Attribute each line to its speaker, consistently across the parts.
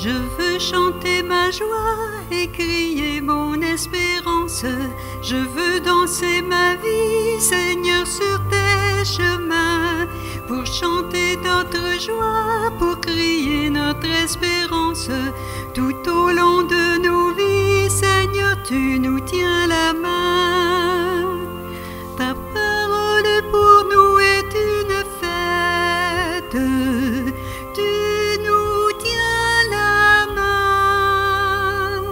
Speaker 1: Je veux chanter ma joie et crier mon espérance. Je veux danser ma vie, Seigneur, sur tes chemins, pour chanter notre joie, pour crier notre espérance. Tout au long de nos vies, Seigneur, tu nous tiens la main. Ta parole pour nous est une fête. Tu nous tiens la main.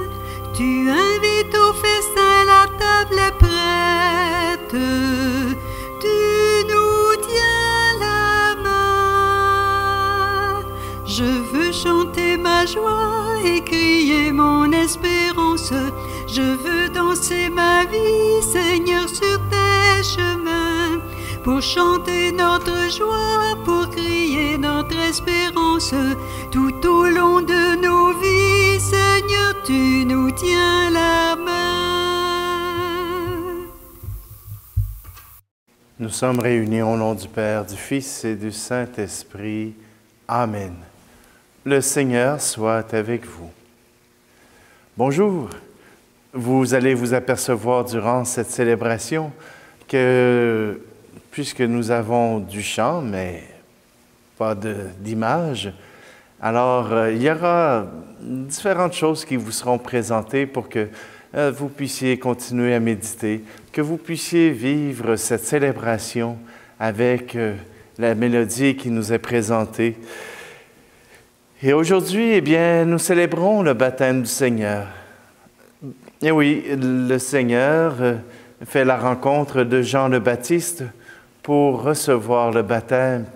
Speaker 1: Tu invites au festin, la table est prête. Tu nous tiens la main. Je veux chanter ma joie et crier mon espérance. Je veux danser ma vie, Seigneur, sur tes chemins, pour chanter notre joie, pour crier notre espérance. Tout au long de nos vies, Seigneur, tu nous tiens la main.
Speaker 2: Nous sommes réunis au nom du Père, du Fils et du Saint-Esprit. Amen. Le Seigneur soit avec vous. Bonjour. Vous allez vous apercevoir durant cette célébration que, puisque nous avons du chant, mais pas d'image, alors il y aura différentes choses qui vous seront présentées pour que vous puissiez continuer à méditer, que vous puissiez vivre cette célébration avec la mélodie qui nous est présentée. Et aujourd'hui, eh bien, nous célébrons le baptême du Seigneur. Et oui, le Seigneur fait la rencontre de Jean le Baptiste pour recevoir le baptême,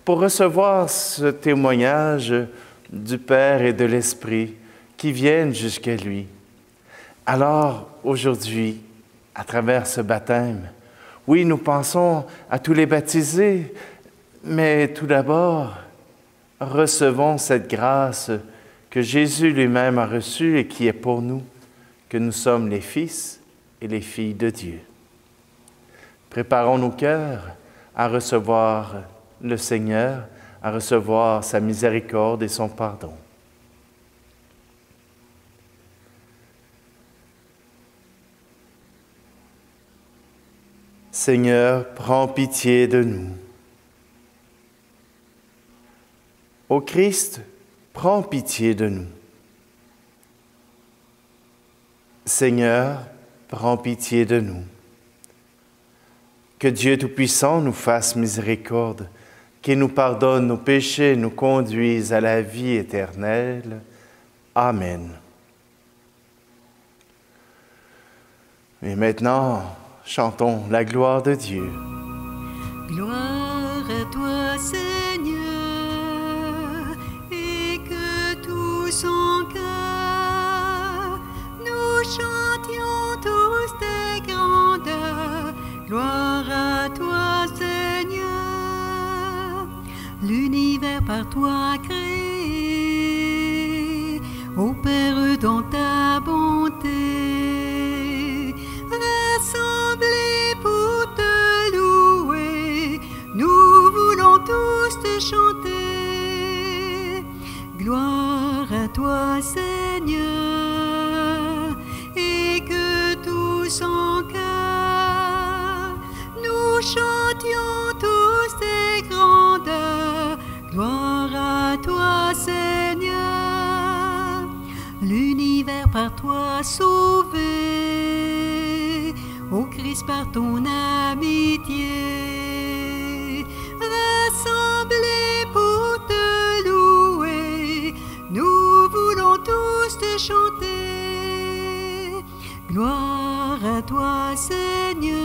Speaker 2: pour recevoir ce témoignage du Père et de l'Esprit qui viennent jusqu'à lui. Alors, aujourd'hui, à travers ce baptême, oui, nous pensons à tous les baptisés, mais tout d'abord, recevons cette grâce que Jésus lui-même a reçue et qui est pour nous, que nous sommes les fils et les filles de Dieu. Préparons nos cœurs à recevoir le Seigneur, à recevoir sa miséricorde et son pardon. Seigneur, prends pitié de nous. Ô Christ, prends pitié de nous. Seigneur, prends pitié de nous. Que Dieu Tout-Puissant nous fasse miséricorde, qu'il nous pardonne nos péchés et nous conduise à la vie éternelle. Amen. Et maintenant, chantons la gloire de Dieu.
Speaker 1: Gloire à toi, Seigneur, et que tout son cœur nous chantions tous tes grandeurs. Gloire à toi, Seigneur, l'univers par toi créé, opère dans ta bonté, rassemblés pour te louer, nous voulons tous te chanter. Gloire à toi, Seigneur, et que tout son cœur nous chantions tous tes grandeurs. Gloire à toi, Seigneur, l'univers par toi sauvé, ô Christ par ton amitié, rassemblés pour te louer, nous voulons tous te chanter. Gloire à toi, Seigneur,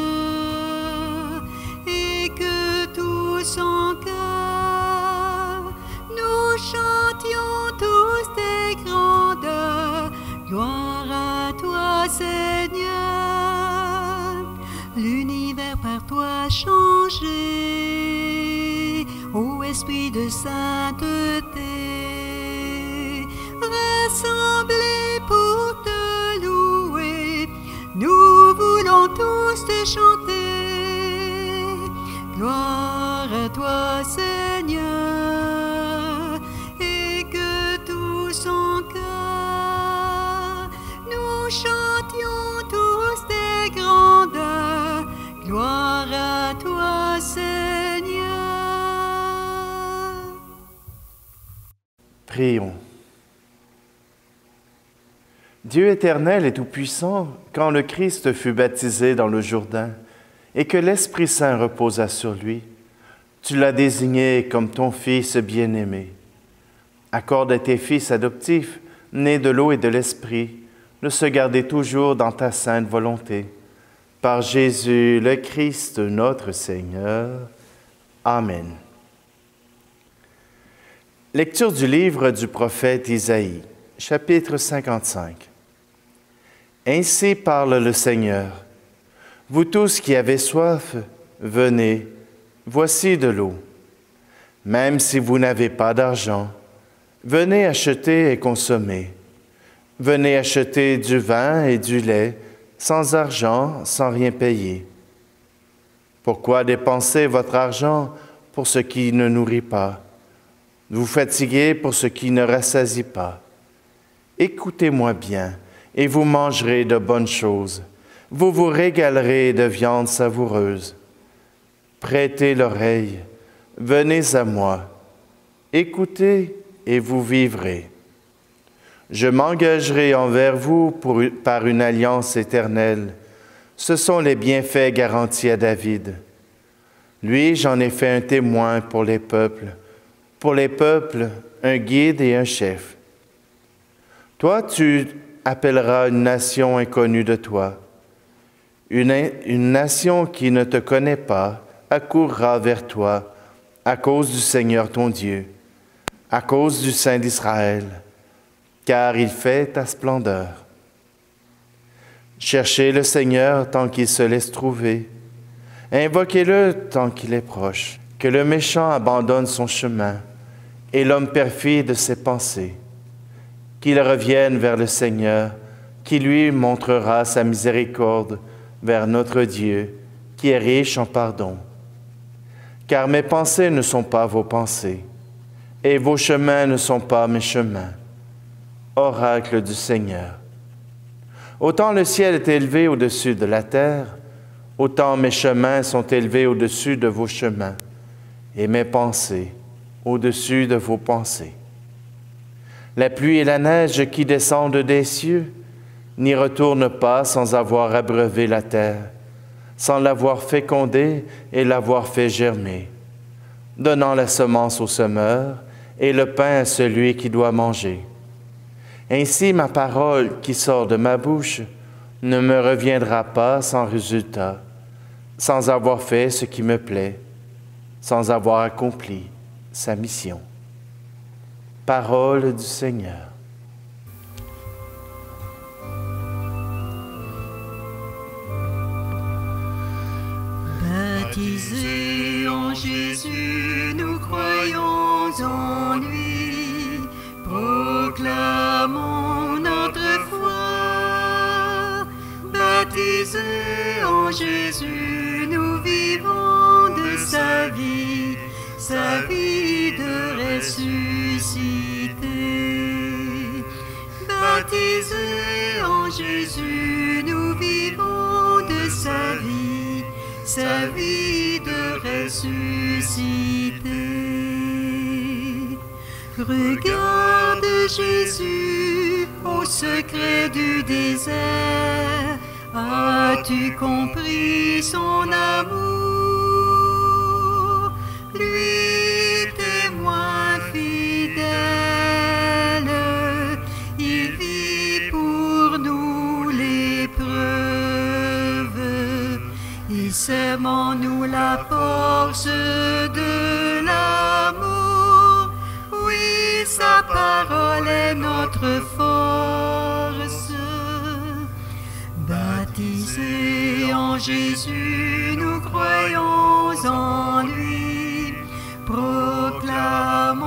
Speaker 1: et que tout son cœur nous chantions tous tes grandeurs. Gloire à toi, Seigneur, l'univers par toi changé, ô Esprit de sainteté, rassemblés pour te louer, nous voulons tous te chanter. Gloire à toi, Seigneur, et que tout son cœur Gloire à toi, Seigneur.
Speaker 2: Prions. Dieu éternel et tout-puissant, quand le Christ fut baptisé dans le Jourdain et que l'Esprit Saint reposa sur lui, tu l'as désigné comme ton Fils bien-aimé. Accorde à tes fils adoptifs, nés de l'eau et de l'Esprit, de se garder toujours dans ta sainte volonté. Par Jésus le Christ, notre Seigneur. Amen. Lecture du livre du prophète Isaïe, chapitre 55. Ainsi parle le Seigneur. Vous tous qui avez soif, venez, voici de l'eau. Même si vous n'avez pas d'argent, venez acheter et consommer. Venez acheter du vin et du lait, sans argent, sans rien payer. Pourquoi dépenser votre argent pour ce qui ne nourrit pas? Vous fatiguez pour ce qui ne rassasie pas. Écoutez-moi bien, et vous mangerez de bonnes choses. Vous vous régalerez de viande savoureuse. Prêtez l'oreille, venez à moi. Écoutez, et vous vivrez. Je m'engagerai envers vous par une alliance éternelle. Ce sont les bienfaits garantis à David. Lui, j'en ai fait un témoin pour les peuples, un guide et un chef. Toi, tu appelleras une nation inconnue de toi. Une nation qui ne te connaît pas accourra vers toi à cause du Seigneur ton Dieu, à cause du Saint d'Israël, car il fait ta splendeur. Cherchez le Seigneur tant qu'il se laisse trouver. Invoquez-le tant qu'il est proche. Que le méchant abandonne son chemin et l'homme perfide ses pensées. Qu'il revienne vers le Seigneur, qui lui montrera sa miséricorde, vers notre Dieu, qui est riche en pardon. Car mes pensées ne sont pas vos pensées, et vos chemins ne sont pas mes chemins. Oracle du Seigneur. Autant le ciel est élevé au-dessus de la terre, autant mes chemins sont élevés au-dessus de vos chemins, et mes pensées au-dessus de vos pensées. La pluie et la neige qui descendent des cieux n'y retournent pas sans avoir abreuvé la terre, sans l'avoir fécondée et l'avoir fait germer, donnant la semence au semeur et le pain à celui qui doit manger. Ainsi ma parole qui sort de ma bouche ne me reviendra pas sans résultat, sans avoir fait ce qui me plaît, sans avoir accompli sa mission. Parole du Seigneur.
Speaker 1: Baptisés en Jésus, nous croyons en lui, proclamons notre foi. Baptisés en Jésus, nous vivons de sa vie de ressuscité. Baptisés en Jésus, nous vivons de sa vie de ressuscité. Regarde Jésus au secret du désert, as-tu compris son amour? Lui, témoin fidèle, il vit pour nous l'épreuve. Il sème en nous la force de l'amour. Oui, sa parole est notre force. Baptisés en Jésus, nous croyons en lui. Proclamons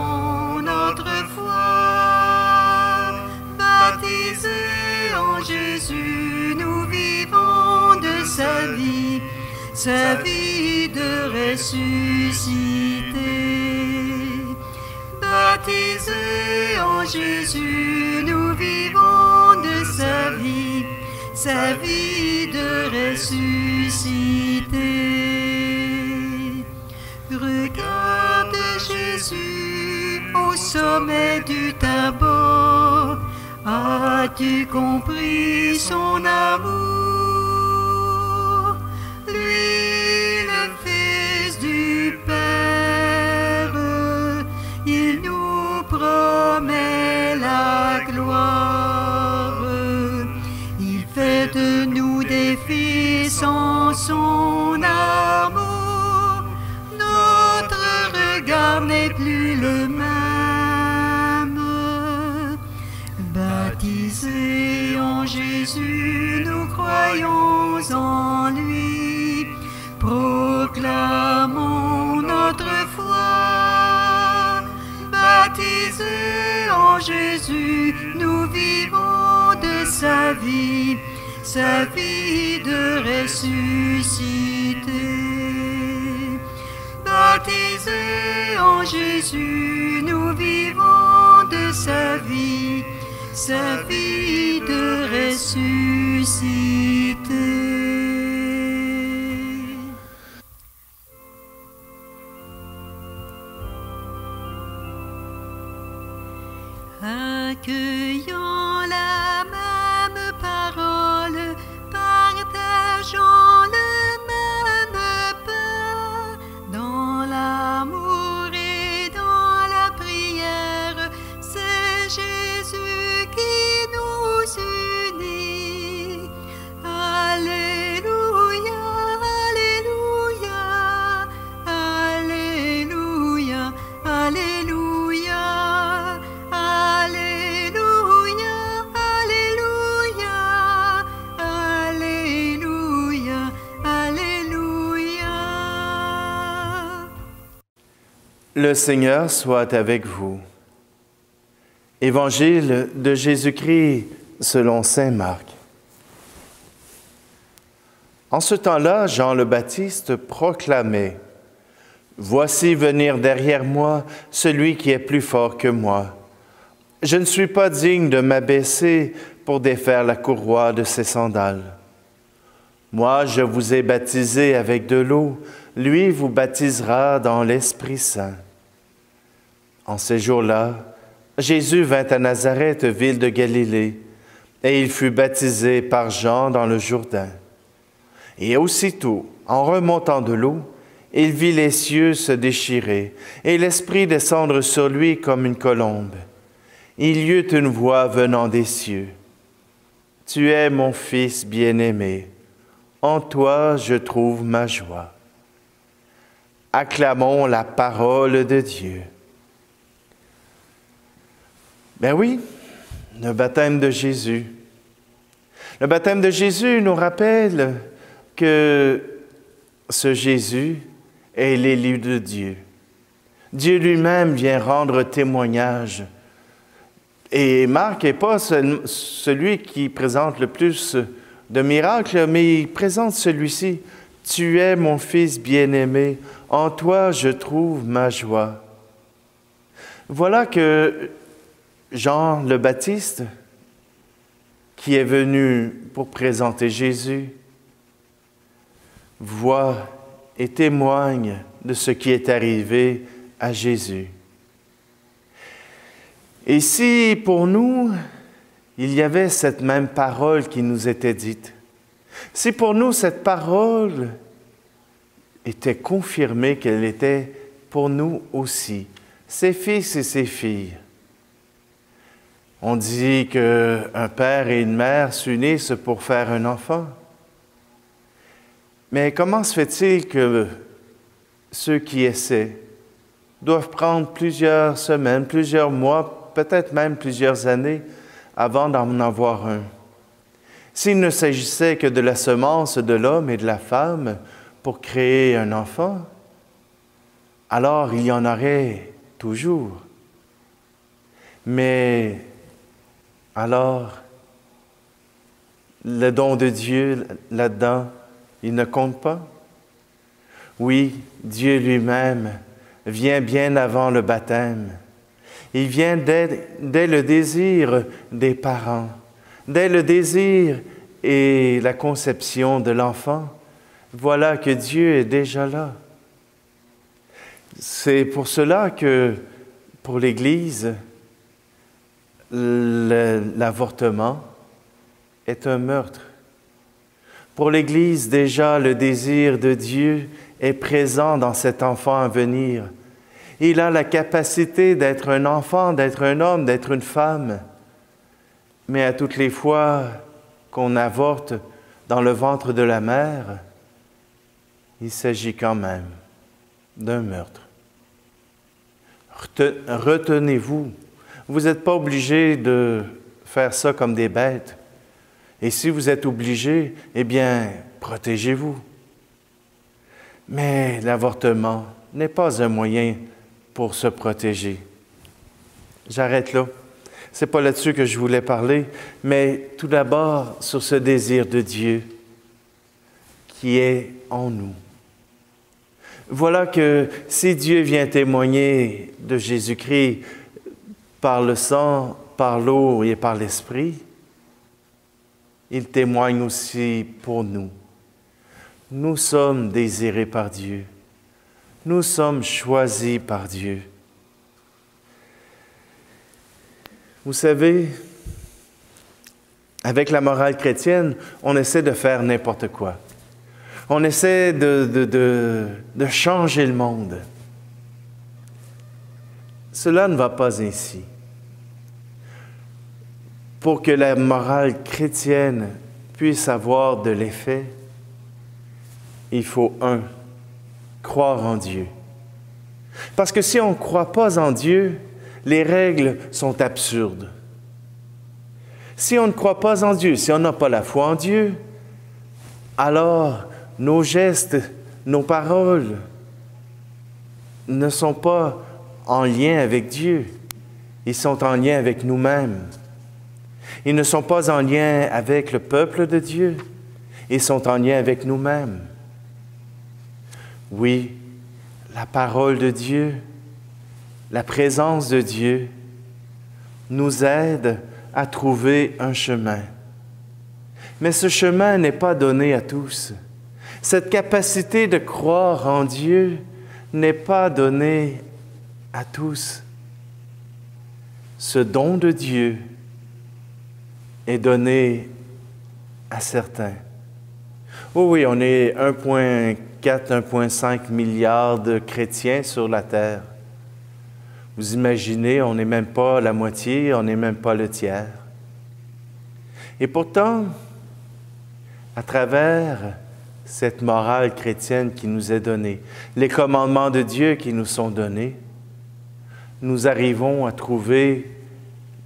Speaker 1: notre foi. Baptisés en Jésus, nous vivons de sa vie de ressuscité. Baptisés en Jésus, nous vivons de sa vie de ressuscité. Jésus, au sommet du Tabor, as-tu compris son amour? Lui, le Fils du Père, il nous promet la gloire. Il fait de nous des fils en son amour. Notre regard n'est plus le même. Baptisés en Jésus, nous croyons en lui. Proclamons notre foi. Baptisés en Jésus, nous vivons de sa vie de ressuscité. Baptisés en Jésus, nous vivons de sa vie de ressuscité. Accueillant la même parole, partageant le même pain, dans l'amour et dans la prière, c'est Jésus qui nous unit. Alléluia, alléluia, alléluia, alléluia. Alléluia, Alléluia, Alléluia, Alléluia.
Speaker 2: Le Seigneur soit avec vous. Évangile de Jésus-Christ selon saint Marc. En ce temps-là, Jean le Baptiste proclamait « Voici venir derrière moi celui qui est plus fort que moi. Je ne suis pas digne de m'abaisser pour défaire la courroie de ses sandales. Moi, je vous ai baptisé avec de l'eau, lui vous baptisera dans l'Esprit Saint. » En ces jours-là, Jésus vint à Nazareth, ville de Galilée, et il fut baptisé par Jean dans le Jourdain. Et aussitôt, en remontant de l'eau, il vit les cieux se déchirer, et l'Esprit descendre sur lui comme une colombe. Il y eut une voix venant des cieux. « Tu es mon Fils bien-aimé, en toi je trouve ma joie. » Acclamons la parole de Dieu. Ben oui, le baptême de Jésus. Le baptême de Jésus nous rappelle que ce Jésus est l'élu de Dieu. Dieu lui-même vient rendre témoignage. Et Marc n'est pas celui qui présente le plus de miracles, mais il présente celui-ci. « Tu es mon Fils bien-aimé, en toi je trouve ma joie. » Voilà que Jean le Baptiste, qui est venu pour présenter Jésus, voit et témoigne de ce qui est arrivé à Jésus. Et si pour nous, il y avait cette même parole qui nous était dite, si pour nous cette parole était confirmée qu'elle était pour nous aussi, ses fils et ses filles. On dit qu'un père et une mère s'unissent pour faire un enfant. Mais comment se fait-il que ceux qui essaient doivent prendre plusieurs semaines, plusieurs mois, peut-être même plusieurs années avant d'en avoir un? S'il ne s'agissait que de la semence de l'homme et de la femme pour créer un enfant, alors il y en aurait toujours. Mais alors, le don de Dieu là-dedans, il ne compte pas? Oui, Dieu lui-même vient bien avant le baptême. Il vient dès le désir des parents, dès le désir et la conception de l'enfant. Voilà que Dieu est déjà là. C'est pour cela que, pour l'Église, l'avortement est un meurtre. Pour l'Église, déjà, le désir de Dieu est présent dans cet enfant à venir. Il a la capacité d'être un enfant, d'être un homme, d'être une femme. Mais à toutes les fois qu'on avorte dans le ventre de la mère, il s'agit quand même d'un meurtre. Retenez-vous, vous n'êtes pas obligés de faire ça comme des bêtes. Et si vous êtes obligés, eh bien, protégez-vous. Mais l'avortement n'est pas un moyen pour se protéger. J'arrête là. Ce n'est pas là-dessus que je voulais parler, mais tout d'abord sur ce désir de Dieu qui est en nous. Voilà que si Dieu vient témoigner de Jésus-Christ par le sang, par l'eau et par l'Esprit, il témoigne aussi pour nous. Nous sommes désirés par Dieu. Nous sommes choisis par Dieu. Vous savez, avec la morale chrétienne, on essaie de faire n'importe quoi. On essaie de changer le monde. Cela ne va pas ainsi. Pour que la morale chrétienne puisse avoir de l'effet, il faut, croire en Dieu. Parce que si on ne croit pas en Dieu, les règles sont absurdes. Si on ne croit pas en Dieu, si on n'a pas la foi en Dieu, alors nos gestes, nos paroles ne sont pas en lien avec Dieu. Ils sont en lien avec nous-mêmes. Ils ne sont pas en lien avec le peuple de Dieu. Ils sont en lien avec nous-mêmes. Oui, la parole de Dieu, la présence de Dieu nous aide à trouver un chemin. Mais ce chemin n'est pas donné à tous. Cette capacité de croire en Dieu n'est pas donnée à tous. Ce don de Dieu est donné à certains. Oui, on est 1,4, 1,5 milliard de chrétiens sur la terre. Vous imaginez, on n'est même pas la moitié, on n'est même pas le tiers. Et pourtant, à travers cette morale chrétienne qui nous est donnée, les commandements de Dieu qui nous sont donnés, nous arrivons à trouver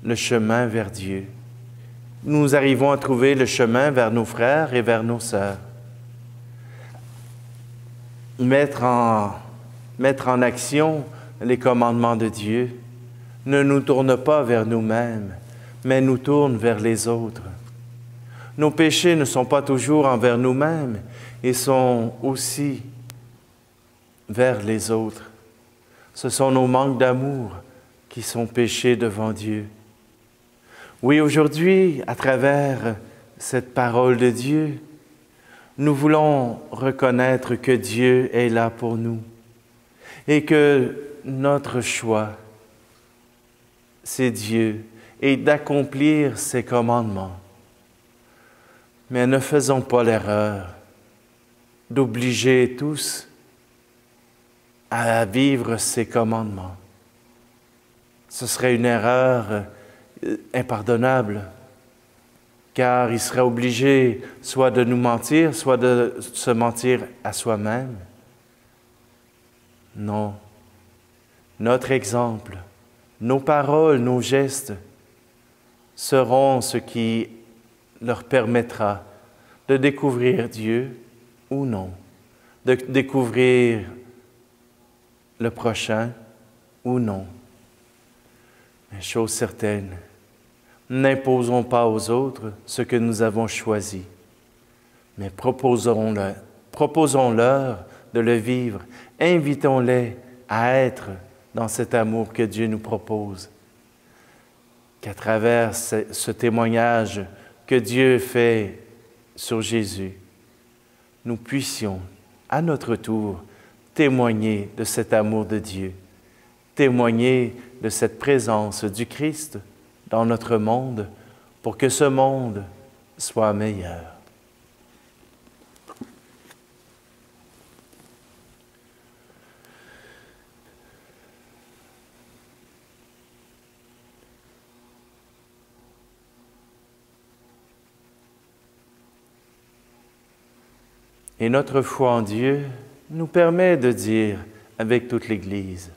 Speaker 2: le chemin vers Dieu. Nous arrivons à trouver le chemin vers nos frères et vers nos sœurs. Mettre en action les commandements de Dieu ne nous tourne pas vers nous-mêmes, mais nous tourne vers les autres. Nos péchés ne sont pas toujours envers nous-mêmes, ils sont aussi vers les autres. Ce sont nos manques d'amour qui sont péchés devant Dieu. Oui, aujourd'hui, à travers cette parole de Dieu, nous voulons reconnaître que Dieu est là pour nous et que notre choix, c'est Dieu et d'accomplir ses commandements. Mais ne faisons pas l'erreur d'obliger tous à vivre ses commandements. Ce serait une erreur impardonnable, car il serait obligé soit de nous mentir, soit de se mentir à soi-même. Non. Notre exemple, nos paroles, nos gestes seront ce qui leur permettra de découvrir Dieu ou non, de découvrir le prochain ou non. Mais chose certaine, n'imposons pas aux autres ce que nous avons choisi, mais proposons-leur de le vivre. Invitons-les à être dans cet amour que Dieu nous propose. Qu'à travers ce témoignage que Dieu fait sur Jésus, nous puissions, à notre tour, témoigner de cet amour de Dieu, témoigner de cette présence du Christ dans notre monde pour que ce monde soit meilleur. Et notre foi en Dieu nous permet de dire avec toute l'Église,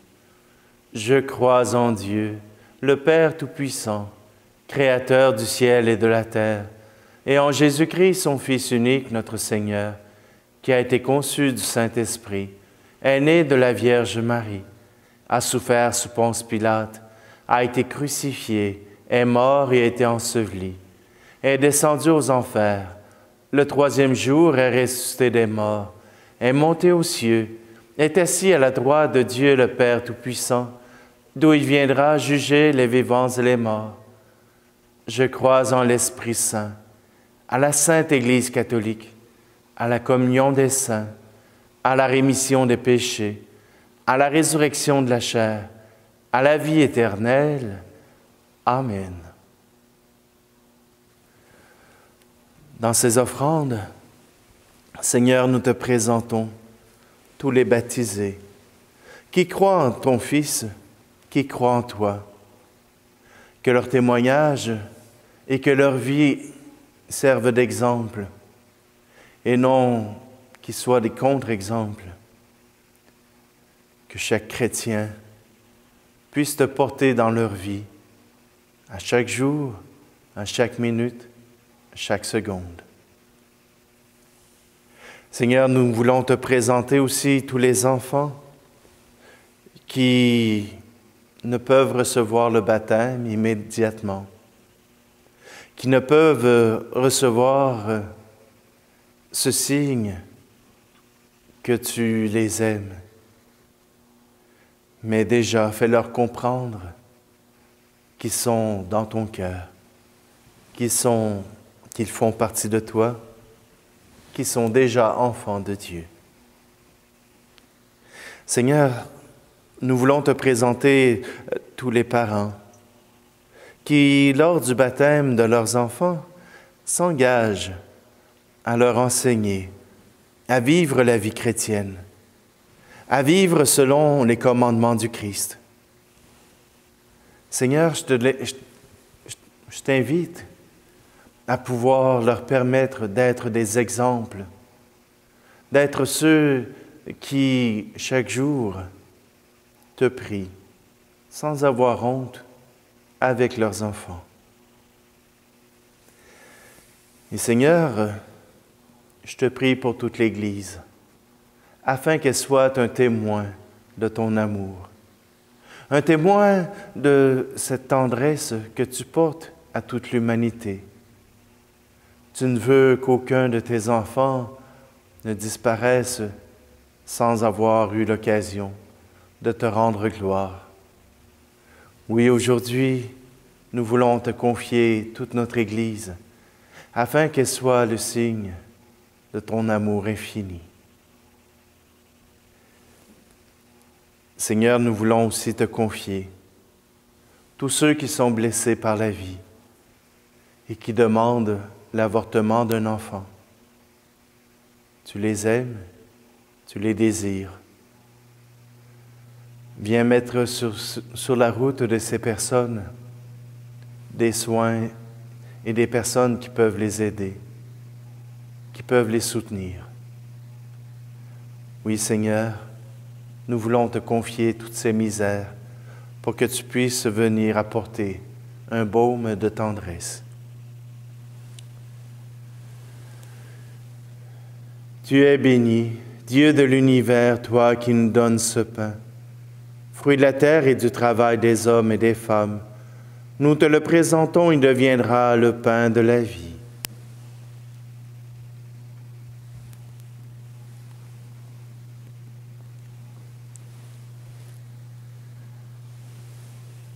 Speaker 2: « Je crois en Dieu, le Père Tout-Puissant, Créateur du ciel et de la terre, et en Jésus-Christ, son Fils unique, notre Seigneur, qui a été conçu du Saint-Esprit, est né de la Vierge Marie, a souffert sous Ponce Pilate, a été crucifié, est mort et a été enseveli, est descendu aux enfers. Le troisième jour est ressuscité des morts, est monté aux cieux, est assis à la droite de Dieu le Père Tout-Puissant, d'où il viendra juger les vivants et les morts. Je crois en l'Esprit Saint, à la Sainte Église catholique, à la communion des saints, à la rémission des péchés, à la résurrection de la chair, à la vie éternelle. Amen. Dans ces offrandes, Seigneur, nous te présentons tous les baptisés qui croient en ton Fils, qui croient en toi. Que leur témoignage et que leur vie servent d'exemple et non qu'ils soient des contre-exemples. Que chaque chrétien puisse te porter dans leur vie à chaque jour, à chaque minute, chaque seconde. Seigneur, nous voulons te présenter aussi tous les enfants qui ne peuvent recevoir le baptême immédiatement, qui ne peuvent recevoir ce signe que tu les aimes, mais déjà fais-leur comprendre qu'ils sont dans ton cœur, qu'ils font partie de toi, qui sont déjà enfants de Dieu. Seigneur, nous voulons te présenter tous les parents qui, lors du baptême de leurs enfants, s'engagent à leur enseigner, à vivre la vie chrétienne, à vivre selon les commandements du Christ. Seigneur, je t'invite à pouvoir leur permettre d'être des exemples, d'être ceux qui, chaque jour, te prient, sans avoir honte, avec leurs enfants. Et Seigneur, je te prie pour toute l'Église, afin qu'elle soit un témoin de ton amour, un témoin de cette tendresse que tu portes à toute l'humanité. Tu ne veux qu'aucun de tes enfants ne disparaisse sans avoir eu l'occasion de te rendre gloire. Oui, aujourd'hui, nous voulons te confier toute notre Église, afin qu'elle soit le signe de ton amour infini. Seigneur, nous voulons aussi te confier tous ceux qui sont blessés par la vie et qui demandent l'avortement d'un enfant. Tu les aimes, tu les désires. Viens mettre sur la route de ces personnes des soins et des personnes qui peuvent les aider, qui peuvent les soutenir. Oui, Seigneur, nous voulons te confier toutes ces misères pour que tu puisses venir apporter un baume de tendresse. Tu es béni, Dieu de l'univers, toi qui nous donnes ce pain, fruit de la terre et du travail des hommes et des femmes. Nous te le présentons, il deviendra le pain de la vie.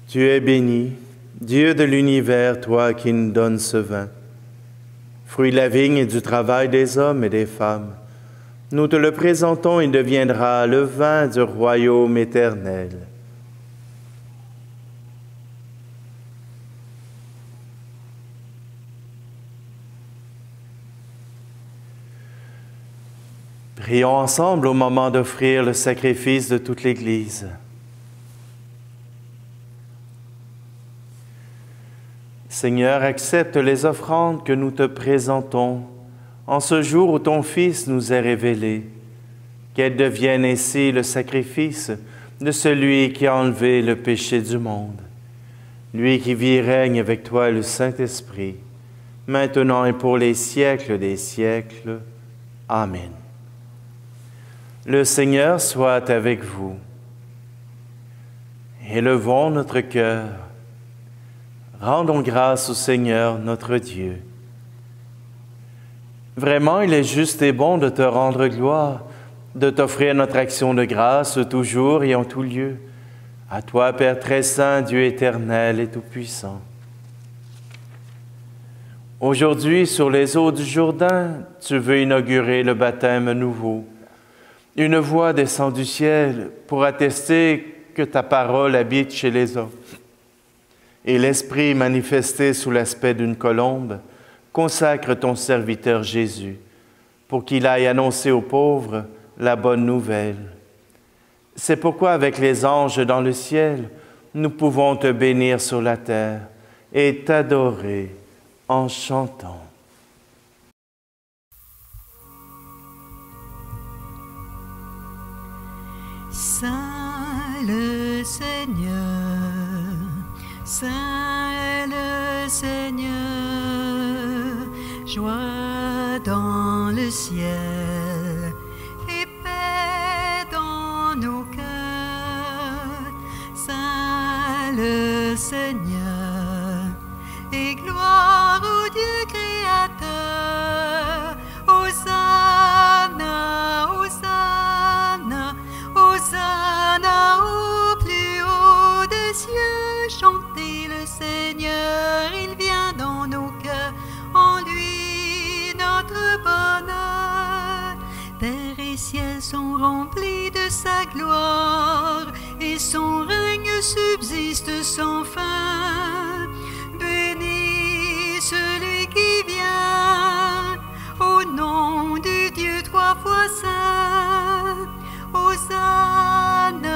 Speaker 2: Tu es béni, Dieu de l'univers, toi qui nous donnes ce vin, fruit de la vigne et du travail des hommes et des femmes. Nous te le présentons, il deviendra le vin du royaume éternel. Prions ensemble au moment d'offrir le sacrifice de toute l'Église. Seigneur, accepte les offrandes que nous te présentons en ce jour où ton Fils nous est révélé, qu'elles deviennent ainsi le sacrifice de celui qui a enlevé le péché du monde, lui qui vit et règne avec toi et le Saint-Esprit, maintenant et pour les siècles des siècles. Amen. Le Seigneur soit avec vous. Élevons notre cœur. Rendons grâce au Seigneur notre Dieu. Vraiment, il est juste et bon de te rendre gloire, de t'offrir notre action de grâce toujours et en tout lieu. À toi, Père très saint, Dieu éternel et tout-puissant. Aujourd'hui, sur les eaux du Jourdain, tu veux inaugurer le baptême nouveau. Une voix descend du ciel pour attester que ta parole habite chez les hommes. Et l'Esprit manifesté sous l'aspect d'une colombe consacre ton serviteur Jésus pour qu'il aille annoncer aux pauvres la bonne nouvelle. C'est pourquoi avec les anges dans le ciel, nous pouvons te bénir sur la terre et t'adorer en chantant.
Speaker 1: Saint le Seigneur, Saint le Seigneur, joie dans le ciel et paix dans nos cœurs. Saint le Seigneur et gloire au Dieu créateur. Hosanna, Hosanna, Hosanna au plus haut des cieux, chantez le Seigneur, il vient dans nos cœurs, en lui notre bonheur. Terre et ciel sont remplis de sa gloire, et son règne subsiste sans fin. Béni celui qui vient, au nom du Dieu trois fois saint. Hosanna,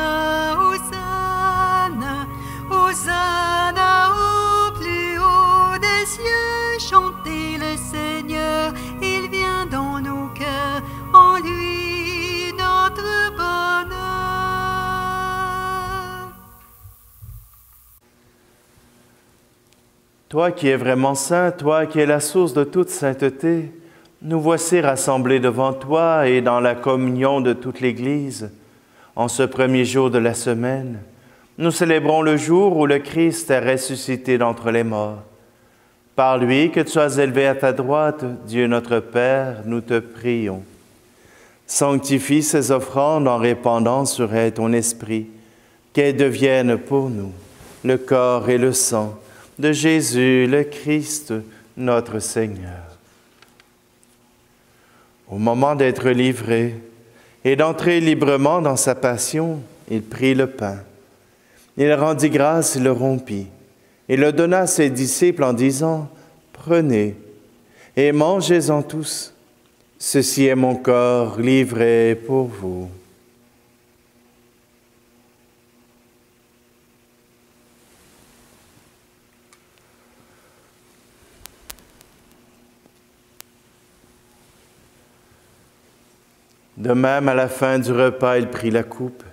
Speaker 1: Hosanna, Hosanna au plus haut des cieux, chantez le Seigneur, il vient dans nos cœurs, en lui notre bonheur.
Speaker 2: Toi qui es vraiment saint, toi qui es la source de toute sainteté, nous voici rassemblés devant toi et dans la communion de toute l'Église. En ce premier jour de la semaine, nous célébrons le jour où le Christ est ressuscité d'entre les morts. Par lui que tu as élevé à ta droite, Dieu notre Père, nous te prions. Sanctifie ces offrandes en répandant sur elles ton esprit, qu'elles deviennent pour nous le corps et le sang de Jésus le Christ, notre Seigneur. Au moment d'être livré et d'entrer librement dans sa passion, il prit le pain. Il rendit grâce et le rompit, et le donna à ses disciples en disant, « Prenez et mangez-en tous. Ceci est mon corps livré pour vous. » De même, à la fin du repas, il prit la coupe.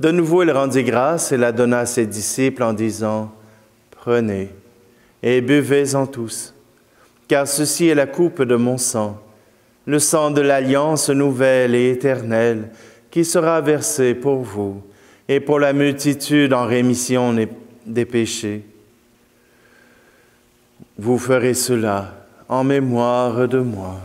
Speaker 2: De nouveau, il rendit grâce et la donna à ses disciples en disant, « Prenez et buvez-en tous, car ceci est la coupe de mon sang, le sang de l'alliance nouvelle et éternelle, qui sera versé pour vous et pour la multitude en rémission des péchés. Vous ferez cela en mémoire de moi. »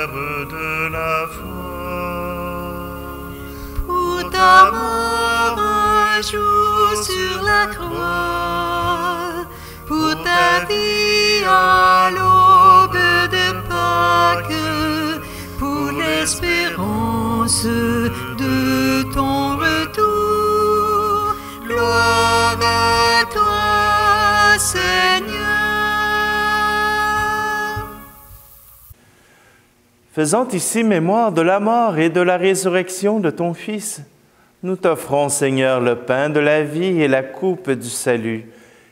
Speaker 2: de la foi.
Speaker 1: Pour ta mort un jour sur la croix, pour ta vie à l'aube de Pâques, pour l'espérance de ton retour. Gloire à toi, Seigneur.
Speaker 2: Faisant ici mémoire de la mort et de la résurrection de ton Fils, nous t'offrons, Seigneur, le pain de la vie et la coupe du salut,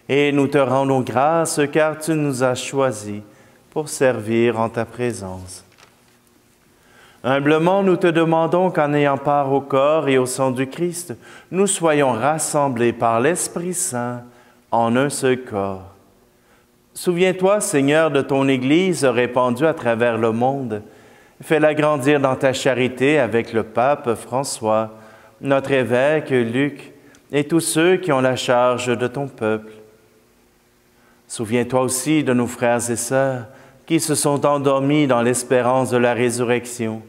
Speaker 2: et nous te rendons grâce car tu nous as choisis pour servir en ta présence. Humblement, nous te demandons qu'en ayant part au corps et au sang du Christ, nous soyons rassemblés par l'Esprit Saint en un seul corps. Souviens-toi, Seigneur, de ton Église répandue à travers le monde. Fais-la grandir dans ta charité avec le pape François, notre évêque Luc et tous ceux qui ont la charge de ton peuple. Souviens-toi aussi de nos frères et sœurs qui se sont endormis dans l'espérance de la résurrection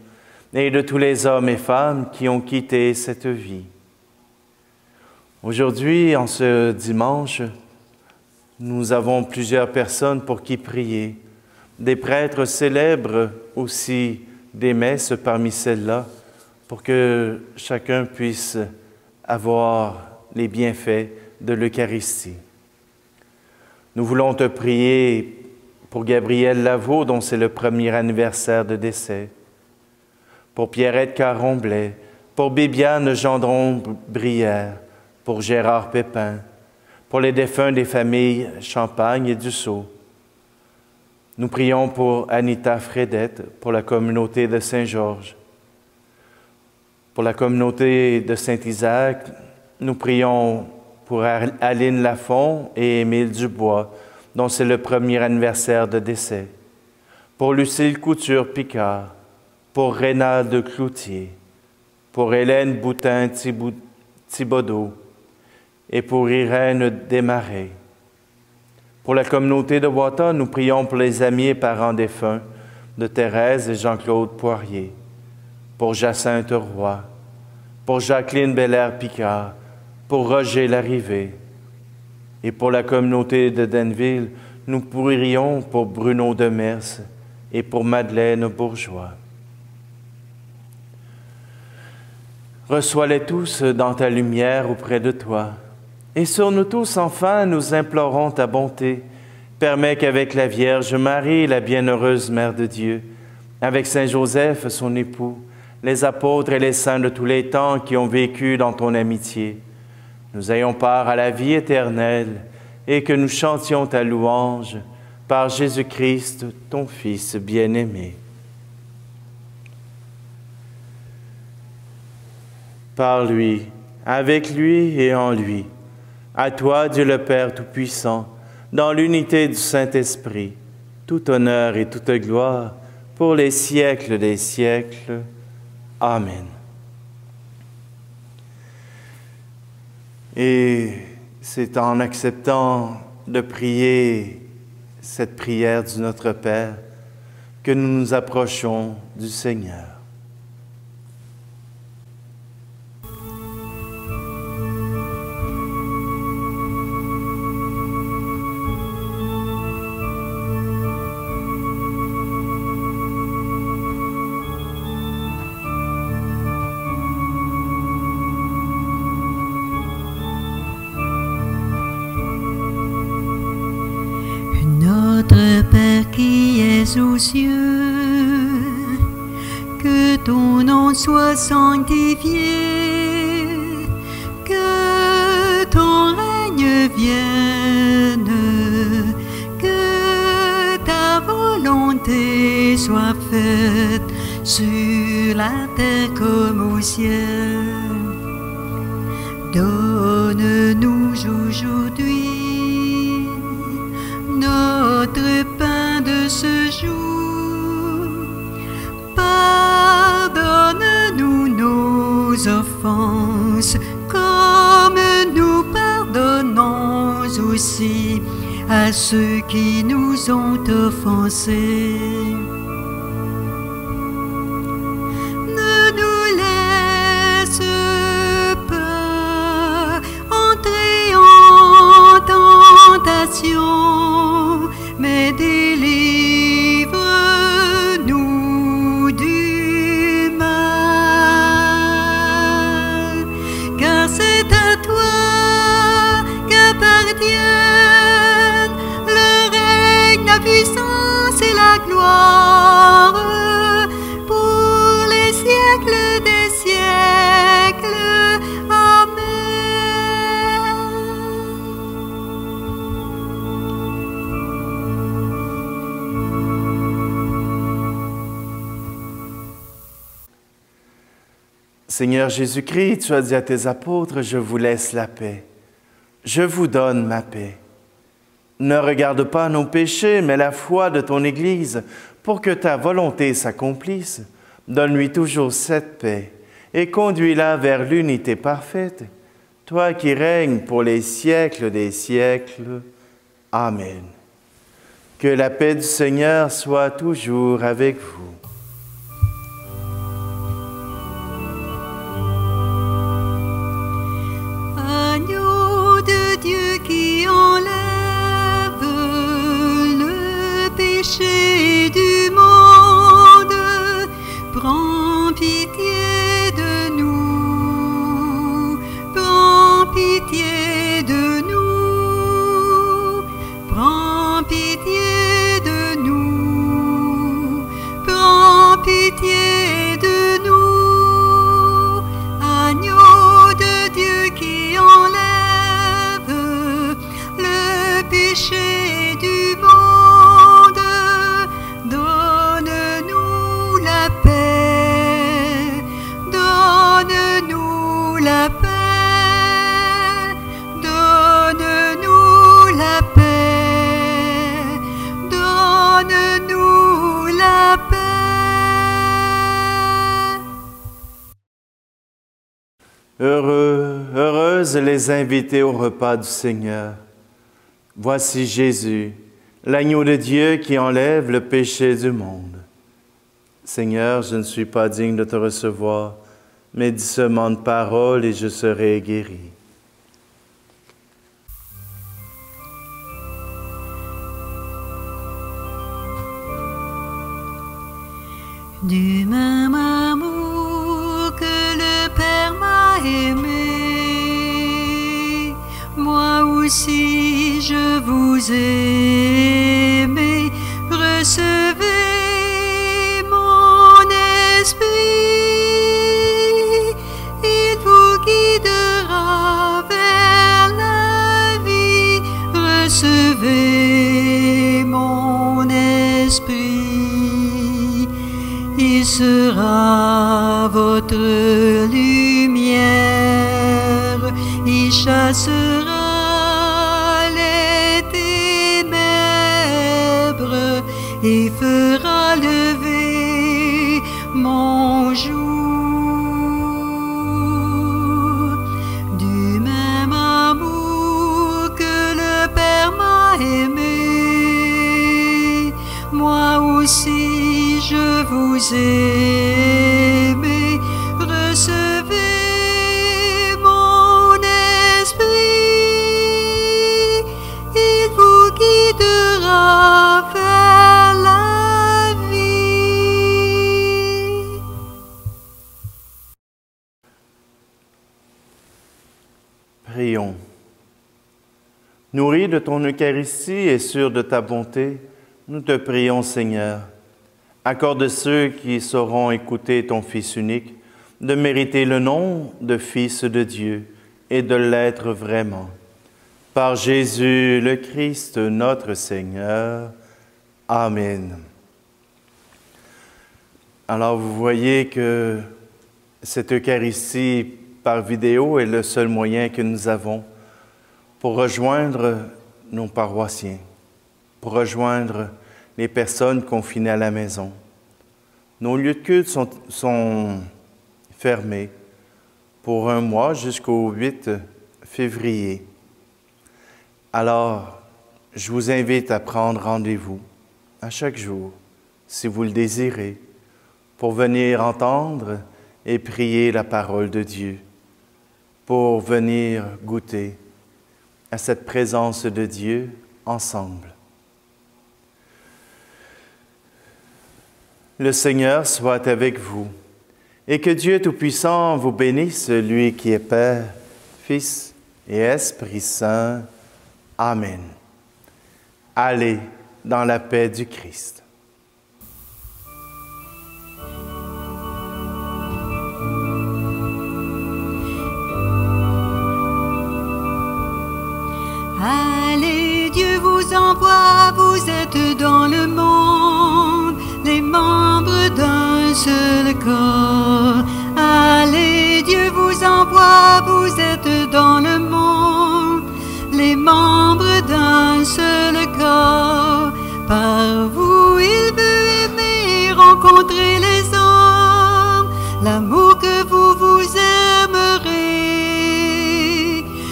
Speaker 2: et de tous les hommes et femmes qui ont quitté cette vie. Aujourd'hui, en ce dimanche, nous avons plusieurs personnes pour qui prier. Des prêtres célèbrent aussi des messes parmi celles-là pour que chacun puisse avoir les bienfaits de l'Eucharistie. Nous voulons te prier pour Gabriel Lavaux, dont c'est le premier anniversaire de décès, pour Pierrette Caron-Blais, pour Bibiane Gendron-Brière, pour Gérard Pépin, pour les défunts des familles Champagne et Dussault. Nous prions pour Anita Fredette, pour la communauté de Saint-Georges. Pour la communauté de Saint-Isaac, nous prions pour Aline Lafont et Émile Dubois, dont c'est le premier anniversaire de décès. Pour Lucille Couture-Picard, pour Rénald Cloutier, pour Hélène Boutin-Thibodeau et pour Irène Desmarais. Pour la communauté de Wata, nous prions pour les amis et parents défunts de Thérèse et Jean-Claude Poirier, pour Jacinthe Roy, pour Jacqueline Belair-Picard, pour Roger Larrivée. Et pour la communauté de Denville, nous prions pour Bruno Demers et pour Madeleine Bourgeois. Reçois-les tous dans ta lumière auprès de toi. Et sur nous tous, enfin, nous implorons ta bonté. Permets qu'avec la Vierge Marie, la bienheureuse Mère de Dieu, avec Saint Joseph, son époux, les apôtres et les saints de tous les temps qui ont vécu dans ton amitié, nous ayons part à la vie éternelle et que nous chantions ta louange par Jésus-Christ, ton Fils bien-aimé. Par lui, avec lui et en lui, à toi, Dieu le Père Tout-Puissant, dans l'unité du Saint-Esprit, tout honneur et toute gloire pour les siècles des siècles. Amen. Et c'est en acceptant de prier cette prière du Notre Père que nous nous approchons du Seigneur.
Speaker 1: Notre Père qui es aux cieux, que ton nom soit sanctifié, que ton règne vienne, que ta volonté soit faite sur la terre comme au ciel. Donne-nous aujourd'hui notre pain de ce jour. Pardonne-nous nos offenses, comme nous pardonnons aussi à ceux qui nous ont offensés. t'appartiennent le règne, la puissance et la gloire pour les siècles des siècles. Amen.
Speaker 2: Seigneur Jésus-Christ, tu as dit à tes apôtres, je vous laisse la paix. Je vous donne ma paix. Ne regarde pas nos péchés, mais la foi de ton Église, pour que ta volonté s'accomplisse. Donne-lui toujours cette paix et conduis-la vers l'unité parfaite, toi qui règnes pour les siècles des siècles. Amen. Que la paix du Seigneur soit toujours avec vous.
Speaker 1: Agneau de Dieu qui enlève le péché du monde, prends pitié de nous, prends pitié de nous, prends pitié de nous, prends pitié de nous, agneau de Dieu qui enlève le péché du monde, donne-nous la paix, donne-nous la paix, donne-nous la paix, donne-nous la paix.
Speaker 2: Heureux, heureuses les invités au repas du Seigneur. Voici Jésus, l'agneau de Dieu qui enlève le péché du monde. Seigneur, je ne suis pas digne de te recevoir, mais dis seulement une parole et je serai guéri.
Speaker 1: Du même amour que le Père m'a aimé, moi aussi je vous ai aimé. Recevez mon esprit, il vous guidera vers la vie. Recevez mon esprit, il sera votre lumière, il chassera les ténèbres et fera lever mon jour. Du même amour que le Père m'a aimé, moi aussi je vous ai aimé. Recevez mon esprit, il vous guidera vers la vie.
Speaker 2: Prions. Nourris de ton Eucharistie et sûrs de ta bonté, nous te prions, Seigneur. Accorde ceux qui sauront écouter ton Fils unique de mériter le nom de Fils de Dieu et de l'être vraiment. Par Jésus le Christ, notre Seigneur. Amen. Alors vous voyez que cette Eucharistie par vidéo est le seul moyen que nous avons pour rejoindre nos paroissiens, pour rejoindre les personnes confinées à la maison. Nos lieux de culte sont fermés pour un mois jusqu'au 8 février. Alors, je vous invite à prendre rendez-vous à chaque jour, si vous le désirez, pour venir entendre et prier la parole de Dieu, pour venir goûter à cette présence de Dieu ensemble. Le Seigneur soit avec vous, et que Dieu Tout-Puissant vous bénisse, lui qui est Père, Fils et Esprit Saint. Amen. Allez dans la paix du Christ.
Speaker 1: Allez, Dieu vous envoie, vous êtes dans le monde, les membres d'un seul corps. Allez, Dieu vous envoie, vous êtes dans le monde, les membres d'un seul corps. Par vous, il veut aimer, rencontrer les hommes, l'amour que vous aimerez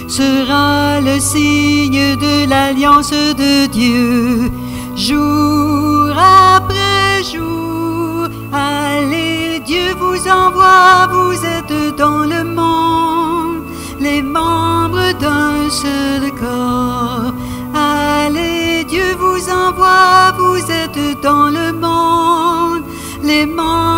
Speaker 1: sera le signe de l'alliance de Dieu, jour après jour. Allez, Dieu vous envoie, vous êtes dans le monde, les membres d'un seul corps. Allez, Dieu vous envoie, vous êtes dans le monde, les membres